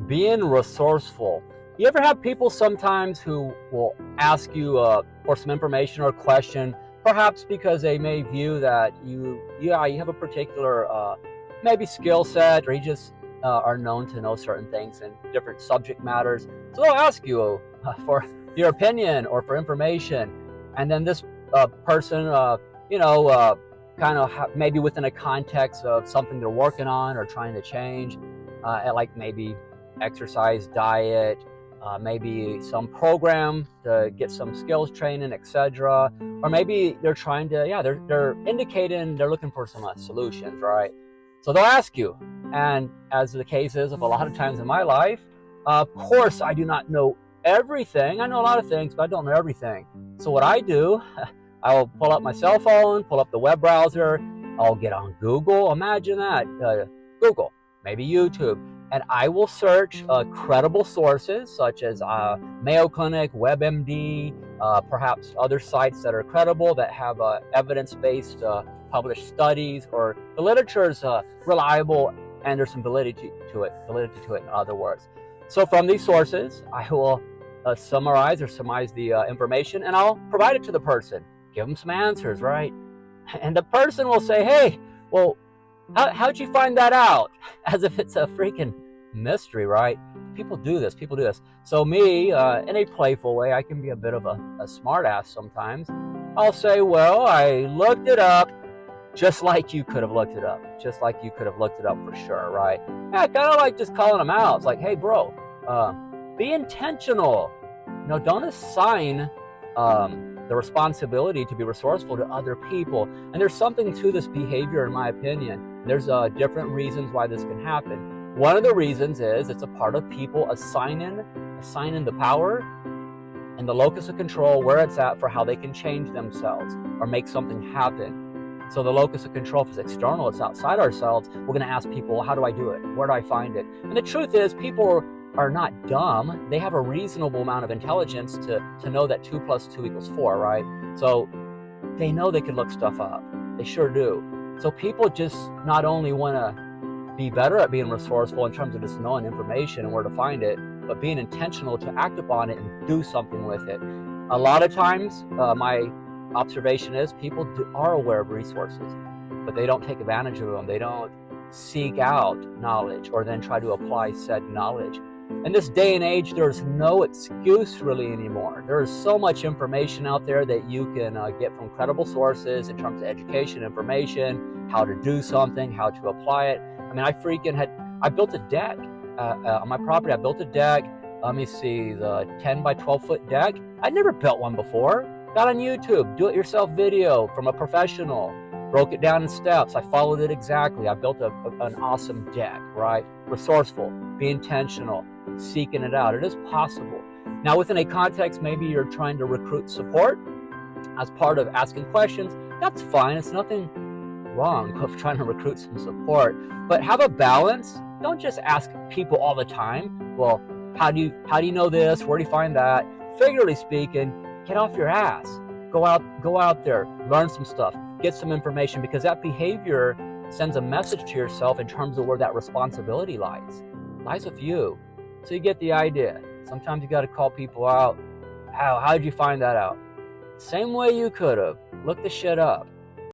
Being resourceful. You ever have people sometimes who will ask you for some information or a question, perhaps because they may view that you have a particular maybe skill set, or you just are known to know certain things in different subject matters. So they'll ask you for your opinion or for information, and then this person, kind of maybe within a context of something they're working on or trying to change, like maybe exercise, diet, maybe some program to get some skills training, etc. Or maybe they're trying to, they're indicating they're looking for some solutions, right? So they'll ask you, and as the case is of a lot of times in my life, of course I do not know everything. I know a lot of things, but I don't know everything. So what I do, I'll pull up my cell phone, pull up the web browser, I'll get on Google. Imagine that, Google, maybe YouTube, and I will search credible sources such as Mayo Clinic, WebMD, perhaps other sites that are credible, that have evidence-based published studies, or the literature is reliable and there's some validity to it, in other words. So from these sources, I will summarize the information, and I'll provide it to the person, give them some answers, right? And the person will say, hey, well, how'd you find that out? As if it's a freaking mystery, right? People do this. So me, in a playful way, I can be a bit of a smart ass sometimes. I'll say, well, I looked it up just like you could have looked it up. For sure, right? Yeah, kind of like just calling them out. It's like, hey, bro, be intentional. Don't assign the responsibility to be resourceful to other people. And there's something to this behavior, in my opinion. There's different reasons why this can happen. One of the reasons is it's a part of people assigning the power and the locus of control where it's at for how they can change themselves or make something happen. So the locus of control, if it's external, it's outside ourselves, we're going to ask people, how do I do it? Where do I find it? And the truth is, people are not dumb. They have a reasonable amount of intelligence to know that 2 + 2 = 4, right? So they know they can look stuff up. They sure do. So people just not only want to be better at being resourceful in terms of just knowing information and where to find it, but being intentional to act upon it and do something with it. A lot of times, my observation is people are aware of resources, but they don't take advantage of them. They don't seek out knowledge or then try to apply said knowledge. In this day and age, there's no excuse really anymore. There is so much information out there that you can get from credible sources in terms of education, information, how to do something, how to apply it. I mean, I built a deck on my property. I built a deck. Let me see, the 10 by 12 foot deck. I'd never built one before. Got on YouTube, do-it-yourself video from a professional. Broke it down in steps. I followed it exactly. I built an awesome deck, right? Resourceful, be intentional, seeking it out. It is possible. Now, within a context, maybe you're trying to recruit support as part of asking questions. That's fine. It's nothing wrong with trying to recruit some support, but have a balance. Don't just ask people all the time, well, how do you know this? Where do you find that? Figuratively speaking, get off your ass. Go out there, learn some stuff, get some information, because that behavior sends a message to yourself in terms of where that responsibility lies with you. So you get the idea. Sometimes you got to call people out. How did you find that out? Same way you could have. Look the shit up.